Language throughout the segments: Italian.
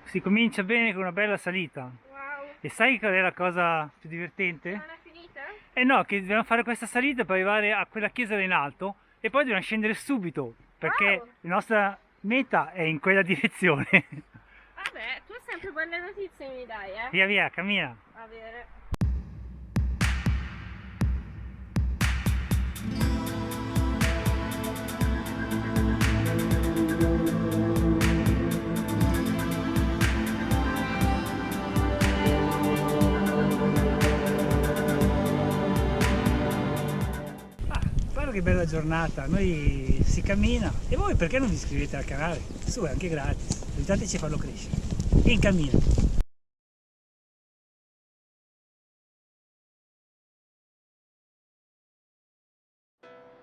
Si comincia bene con una bella salita. Wow, E sai qual è la cosa più divertente? non è finita? Eh no, che dobbiamo fare questa salita per arrivare a quella chiesa là in alto e poi dobbiamo scendere subito, perché Wow! la nostra meta è in quella direzione. Vabbè, tu sempre buone notizie mi dai, eh? Via via, cammina. A vedere. Ah, guarda che bella giornata, noi si cammina. E voi perché non vi iscrivete al canale? Su, è anche gratis, aiutateci a farlo crescere. E in cammino.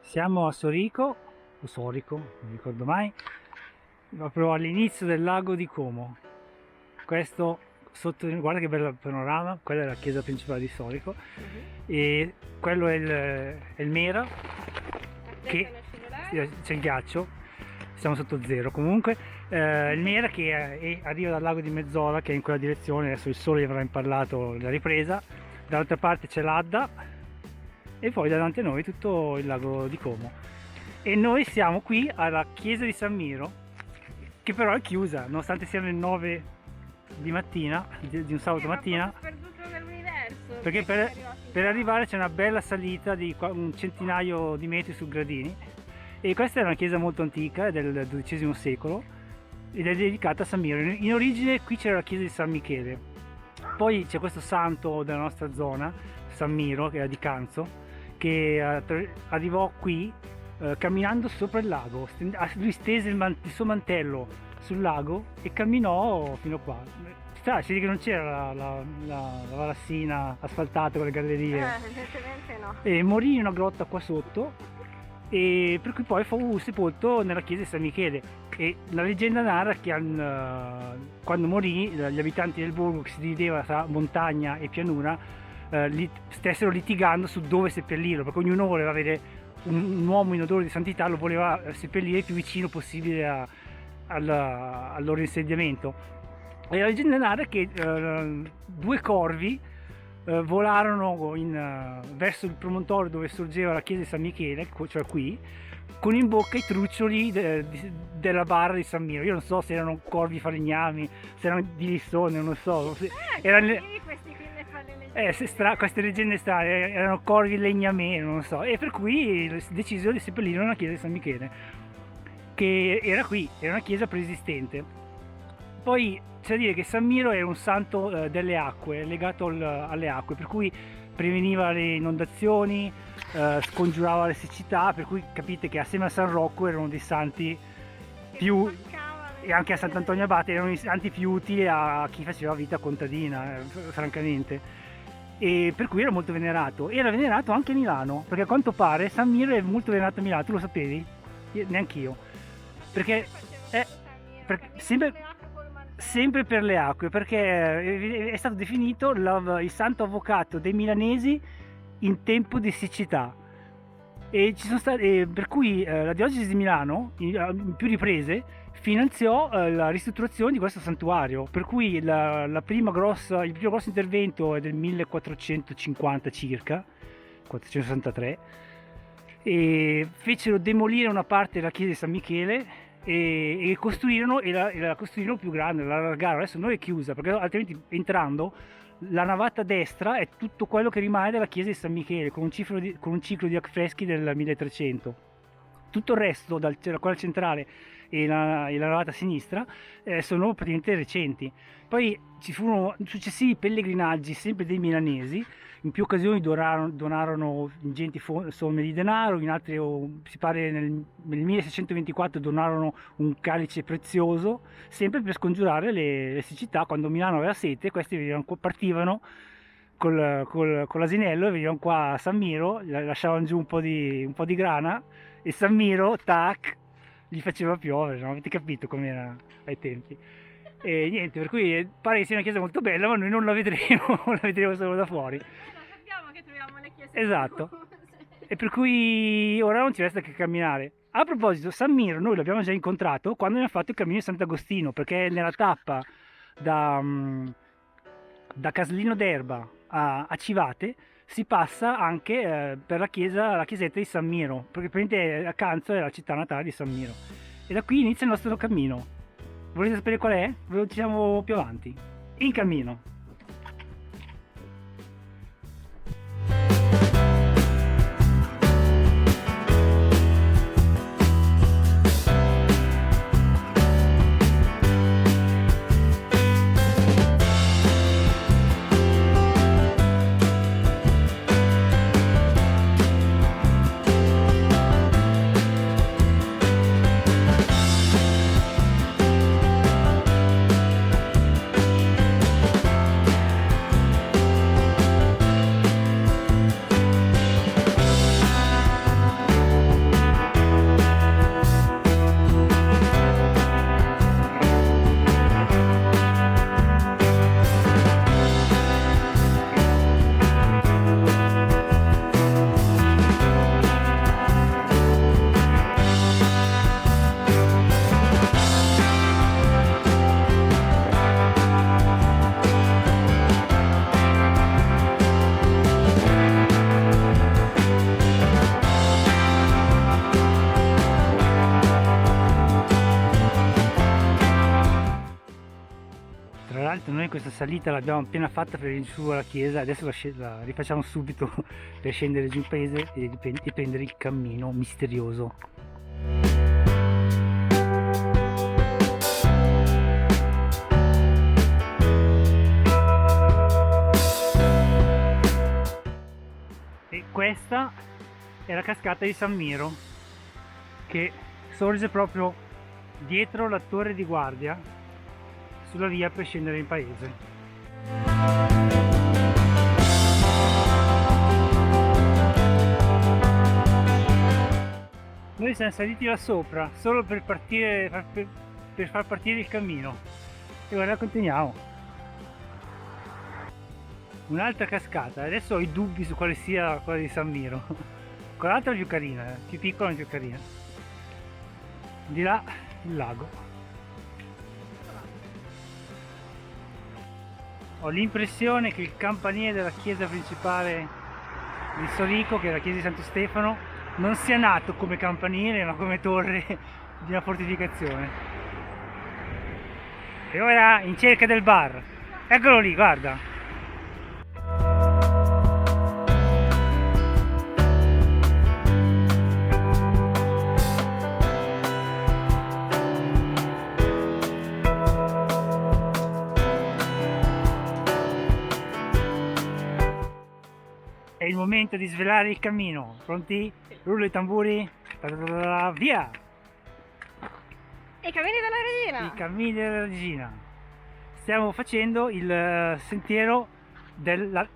Siamo a Sorico, o Sorico, non mi ricordo mai, proprio all'inizio del lago di Como. Questo sotto, guarda che bel panorama, quella è la chiesa principale di Sorico e quello è il Mera, che Aspetta, non scivolare. c'è il ghiaccio, siamo sotto zero comunque. Il Mera che arriva dal lago di Mezzola, che è in quella direzione, adesso il sole gli avrà impallato la ripresa, dall'altra parte c'è l'Adda e poi davanti a noi tutto il lago di Como. E noi siamo qui alla chiesa di San Miro, che però è chiusa, nonostante siano le 9 di mattina, di un sabato Ma mattina, poco sperduto dell'universo. perché Siamo arrivati in per qua. arrivare c'è una bella salita di un centinaio di metri su gradini. E questa è una chiesa molto antica, è del XII secolo, ed è dedicata a San Miro. In origine qui c'era la chiesa di San Michele, poi c'è questo santo della nostra zona, San Miro, che era di Canzo, che arrivò qui camminando sopra il lago. Lui stese il suo mantello sul lago e camminò fino qua. Si vede che non c'era la valassina asfaltata con le gallerie, Evidentemente no. e morì in una grotta qua sotto, e per cui poi fu sepolto nella chiesa di San Michele. E la leggenda narra che quando morì gli abitanti del borgo, che si divideva tra montagna e pianura, stessero litigando su dove seppellirlo, perché ognuno voleva avere un uomo in odore di santità, lo voleva seppellire il più vicino possibile al loro insediamento. E la leggenda narra che due corvi volarono verso il promontorio dove sorgeva la chiesa di San Michele, cioè qui, con in bocca i truccioli della bara di San Miro. Io non so se erano corvi falegnami, se erano di Lissone, non lo so. Erano, Cattivi questi qui ne fanno le leggende. queste leggende strane, erano corvi legname, non lo so. E per cui decisero di seppellire nella chiesa di San Michele, che era qui, era una chiesa preesistente. Poi c'è da dire che San Miro era un santo delle acque, legato alle acque, per cui preveniva le inondazioni, scongiurava le siccità, per cui capite che assieme a San Rocco erano dei santi Che più, spaccavano e anche a le Sant'Antonio Abate erano i santi più utili a chi faceva vita contadina, francamente. E per cui era molto venerato. Era venerato anche a Milano, perché a quanto pare San Miro è molto venerato a Milano, tu lo sapevi? Neanch'io. Cosa Perché faceva è, questo San Miro? sempre, Camminava le acque col mantello. sempre per le acque, perché è stato definito il santo avvocato dei milanesi in tempo di siccità. E ci sono stati, per cui la diocesi di Milano, in più riprese, finanziò la ristrutturazione di questo santuario, per cui il primo grosso intervento è del 1450 circa, 463, e fecero demolire una parte della chiesa di San Michele e costruirono, la costruirono più grande, la allargarono. Adesso non è chiusa, perché altrimenti entrando la navata destra è tutto quello che rimane della chiesa di San Michele, con un ciclo di affreschi del 1300. Tutto il resto, la quella centrale e la navata sinistra, sono praticamente recenti. Poi ci furono successivi pellegrinaggi, sempre dei milanesi, in più occasioni donarono ingenti somme di denaro, in altre, si pare nel 1624 donarono un calice prezioso, sempre per scongiurare le siccità. Quando Milano aveva sete, questi partivano con l'asinello e venivano qua a San Miro, lasciavano giù un po' di grana, e San Miro, tac, gli faceva piovere, no? Avete capito com'era ai tempi? E niente, per cui pare che sia una chiesa molto bella, ma noi non la vedremo, la vedremo solo da fuori. Lo sappiamo che troviamo le chiese Esatto. chiuse. E per cui ora non ci resta che camminare. A proposito, San Miro noi l'abbiamo già incontrato quando abbiamo fatto il cammino di Sant'Agostino, perché è nella tappa da Caslino d'Erba a Civate si passa anche per la chiesetta di San Miro, perché praticamente Canzo è la città natale di San Miro. E da qui inizia il nostro cammino. Volete sapere qual è? Ve lo diciamo più avanti. In cammino. Tra l'altro noi questa salita l'abbiamo appena fatta per venire su alla chiesa, adesso la rifacciamo subito per scendere giù in paese e prendere il cammino misterioso. E questa è la cascata di San Miro, che sorge proprio dietro la torre di guardia sulla via per scendere in paese. Noi siamo saliti là sopra solo per partire, per far partire il cammino e ora continuiamo. Un'altra cascata, adesso ho i dubbi su quale sia quella di San Miro. Quell'altra è più carina, più piccola e più carina. Di là il lago. Ho l'impressione che il campanile della chiesa principale di Sorico, che è la chiesa di Santo Stefano, non sia nato come campanile ma come torre di una fortificazione. E ora in cerca del bar. Eccolo lì, guarda. È il momento di svelare il cammino. Pronti? Rullo i tamburi. Via! I cammini della regina! I cammini della regina. Stiamo facendo il sentiero il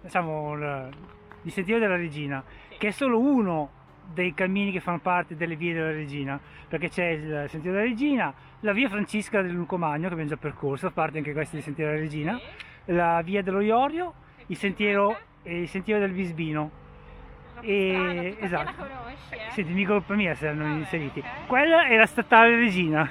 sentiero della regina, che è solo uno dei cammini che fanno parte delle vie della regina, perché c'è il sentiero della regina, la via Francesca del Lucomagno che abbiamo già percorso, a parte anche questo del sentiero della regina, la via dello Iorio, il sentiero del Bisbino. E esatto, la conosci, senti, mica colpa mia se hanno Vabbè, inseriti. ok. Quella è la statale Regina,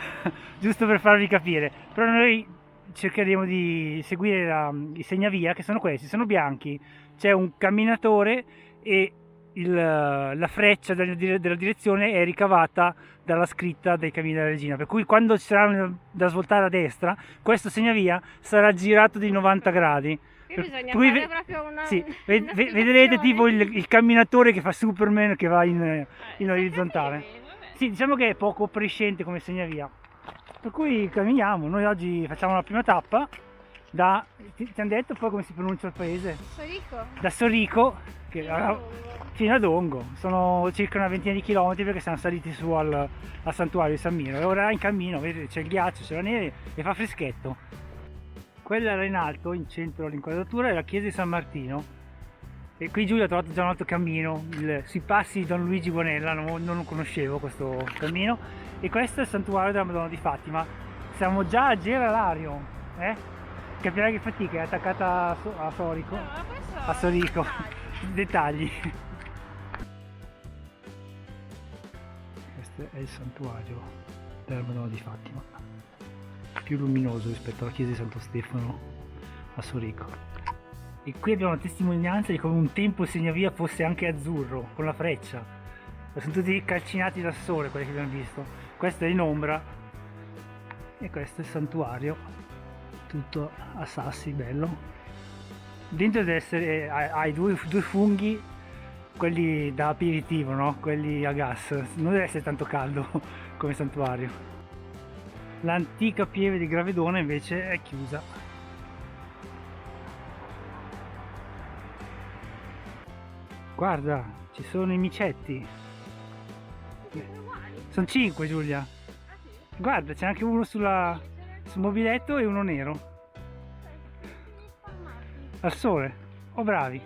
giusto per farvi capire. Però noi cercheremo di seguire i segnavia, che sono questi, sono bianchi. C'è un camminatore e la freccia della direzione è ricavata dalla scritta dei cammini della regina, per cui quando ci saranno da svoltare a destra questo segnavia sarà girato di 90 gradi. Qui bisogna Cui fare proprio una... sì, una vedrete tipo spiegazione. il camminatore che fa Superman, che va in orizzontale. Sì, vabbè. Sì, diciamo che è poco prescente come segnavia, per cui camminiamo. Noi oggi facciamo la prima tappa ti hanno detto poi come si pronuncia il paese? Sorico? Da Sorico Fino a Dongo. fino a Dongo, sono circa una ventina di chilometri, perché siamo saliti su al santuario di San Miro e ora in cammino, vedete, c'è il ghiaccio, c'è la neve e fa freschetto. Quella là in alto, in centro all'inquadratura, è la chiesa di San Martino, e qui Giulia ha trovato già un altro cammino, sui passi di Don Luigi Bonella, non lo conoscevo questo cammino, e questo è il santuario della Madonna di Fatima. Siamo già a Geralario, capirai che fatica, è attaccata a Sorico, No, ma questo... a Sorico, Dai. dettagli. Questo è il santuario della Madonna di Fatima. più luminoso rispetto alla chiesa di Santo Stefano a Sorico. E qui abbiamo la testimonianza di come un tempo il segnavia fosse anche azzurro, con la freccia. Sono tutti calcinati dal sole quelli che abbiamo visto. Questo è in ombra e questo è il santuario, tutto a sassi, bello. Dentro deve essere, hai due funghi, quelli da aperitivo, no? Quelli a gas, non deve essere tanto caldo come santuario. L'antica pieve di Gravedona invece è chiusa. Guarda, ci sono i micetti. Sono 5, Giulia. Guarda, c'è anche uno sul mobiletto e uno nero. Al sole. Oh, bravi.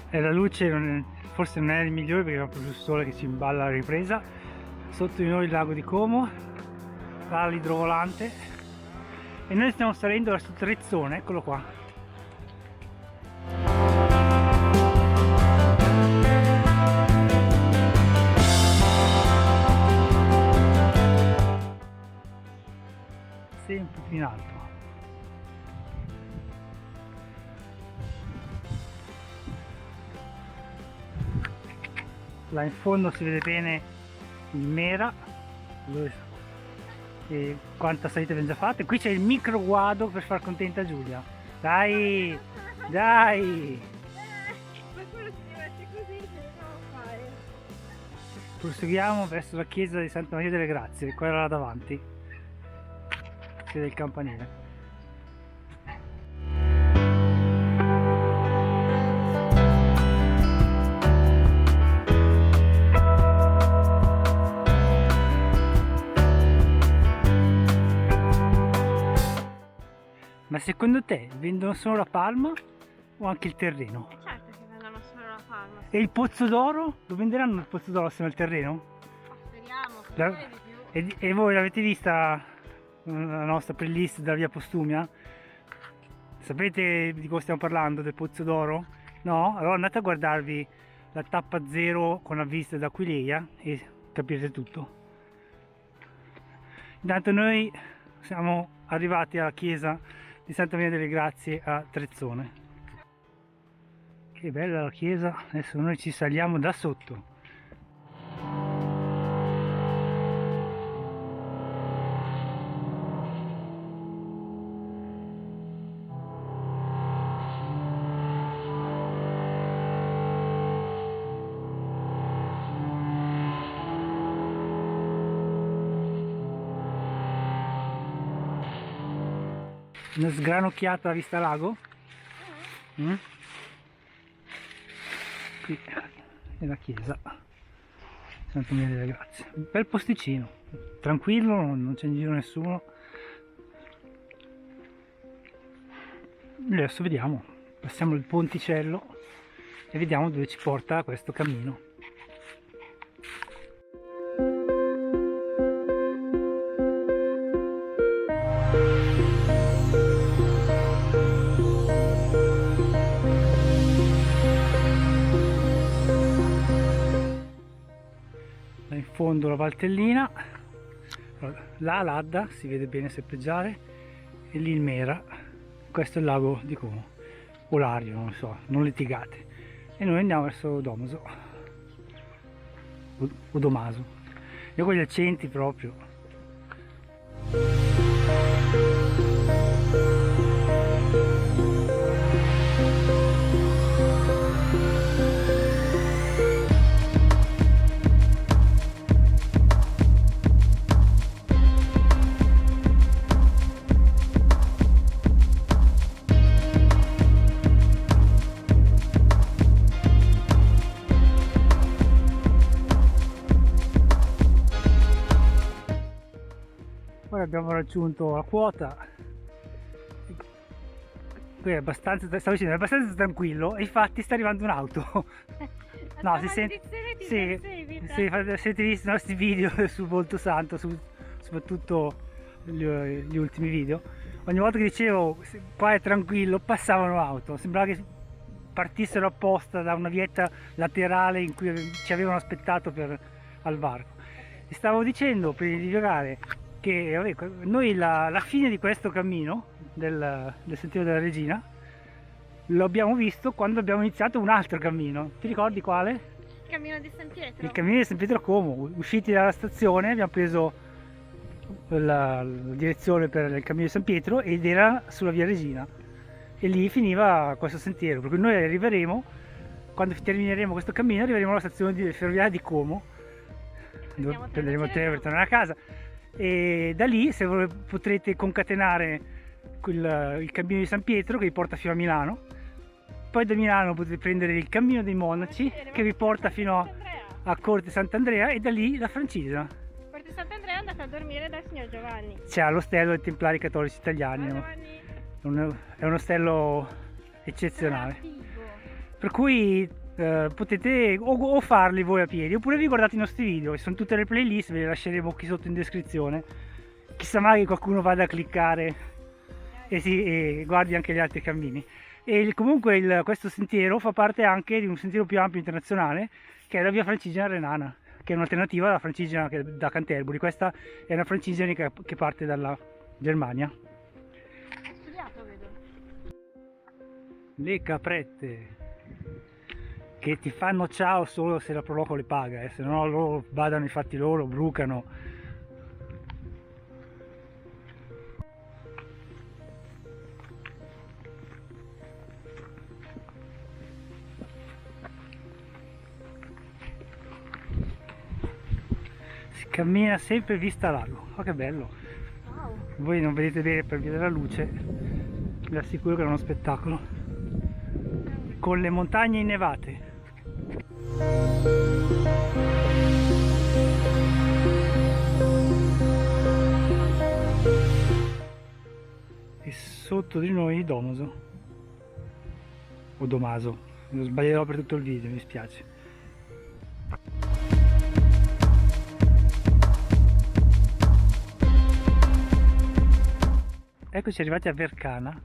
E la luce forse non è il migliore perché è proprio il sole che ci imballa la ripresa. Sotto di noi il lago di Como, là l'idrovolante. E noi stiamo salendo verso Trezzone, eccolo qua. Sempre più in alto. Là in fondo si vede bene il Mera e quanta salita abbiamo già fatto. E qui c'è il micro guado per far contenta Giulia. Dai, dai! Qualcuno si diverte così, ce ne devo fare. Proseguiamo verso la chiesa di Santa Maria delle Grazie, quella là davanti. Si vede il campanile. Ma secondo te vendono solo la palma o anche il terreno? Certo che vendono solo la palma. E il pozzo d'oro? Lo venderanno il pozzo d'oro assieme al terreno? Speriamo, La- speriamo di più. E voi l'avete vista la nostra playlist della via Postumia? Sapete di cosa stiamo parlando? Del pozzo d'oro? No? Allora andate a guardarvi la tappa 0 con la vista da Aquileia e capirete tutto. Intanto noi siamo arrivati alla chiesa di Santa Maria delle Grazie a Trezzone. Che bella la chiesa, adesso noi ci saliamo da sotto. Una sgranocchiata a vista lago. Qui è la chiesa Santa Maria delle Grazie, un bel posticino, tranquillo, non c'è in giro nessuno. Adesso vediamo, passiamo il ponticello e vediamo dove ci porta questo cammino. In fondo la Valtellina, là l'Adda, si vede bene serpeggiare, e lì il Mera, questo è il lago di Como, o Lario, non lo so, non litigate. E noi andiamo verso Domaso, o Domaso, io con gli accenti proprio. Poi abbiamo raggiunto la quota, qui è abbastanza, stavo dicendo, è abbastanza tranquillo e infatti sta arrivando un'auto. No, si sente, sì, sì, siete visti i nostri video sul Volto Santo, soprattutto gli ultimi video, ogni volta che dicevo qua è tranquillo passavano auto, sembrava che partissero apposta da una vietta laterale in cui ci avevano aspettato al varco. Vi stavo dicendo prima di giocare che vabbè, noi la fine di questo cammino del Sentiero della Regina lo abbiamo visto quando abbiamo iniziato un altro cammino. Ti ricordi quale? Il cammino di San Pietro. Il cammino di San Pietro Como. Usciti dalla stazione abbiamo preso la direzione per il cammino di San Pietro ed era sulla via Regina e lì finiva questo sentiero, per cui noi arriveremo, quando termineremo questo cammino, arriveremo alla stazione ferroviaria di Como, dove prenderemo il treno per tornare a casa, e da lì se potrete concatenare il cammino di San Pietro che vi porta fino a Milano, poi da Milano potete prendere il cammino dei Monaci che vi porta fino a Corte Sant'Andrea e da lì la Francigena. Corte Sant'Andrea è andata a dormire dal signor Giovanni. C'è l'ostello dei Templari Cattolici Italiani, no? È un ostello eccezionale, per cui potete o farli voi a piedi oppure vi guardate i nostri video, che sono tutte le playlist, ve le lasceremo qui sotto in descrizione, chissà mai che qualcuno vada a cliccare e guardi anche gli altri cammini. E comunque questo sentiero fa parte anche di un sentiero più ampio internazionale che è la via Francigena Renana, che è un'alternativa alla Francigena da Canterbury. Questa è una Francigena che parte dalla Germania. Le caprette che ti fanno ciao solo se la Proloco le paga, se no loro badano i fatti loro, brucano. Si cammina sempre vista lago. Oh, che bello! Wow. Voi non vedete bene per via della luce, vi assicuro che è uno spettacolo, con le montagne innevate. E sotto di noi Domoso o Domaso, lo sbaglierò per tutto il video, mi spiace. Eccoci arrivati a Vercana,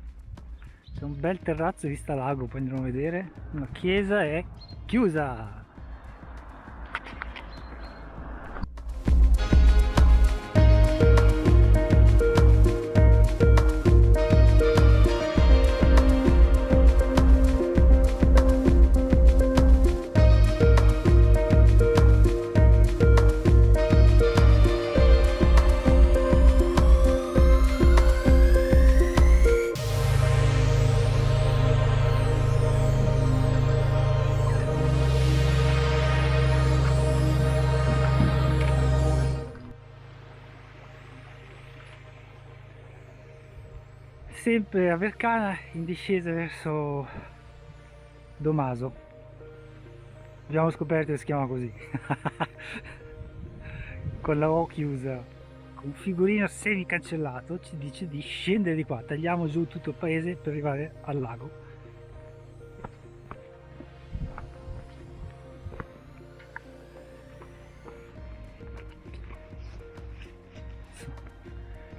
c'è un bel terrazzo vista lago, poi andremo a vedere. La chiesa è chiusa. Sempre a Vercana in discesa verso Domaso, abbiamo scoperto che si chiama così con la O chiusa, con un figurino semi cancellato ci dice di scendere di qua, tagliamo giù tutto il paese per arrivare al lago.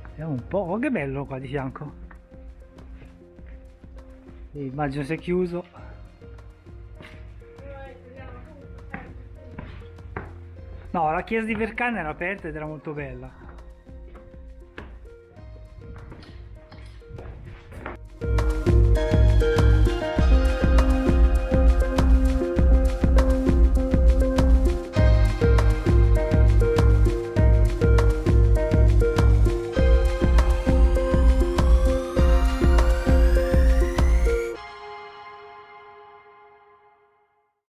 Vediamo un po', oh, che bello qua di fianco. Immagino sia chiuso. No, la chiesa di Vercana era aperta ed era molto bella.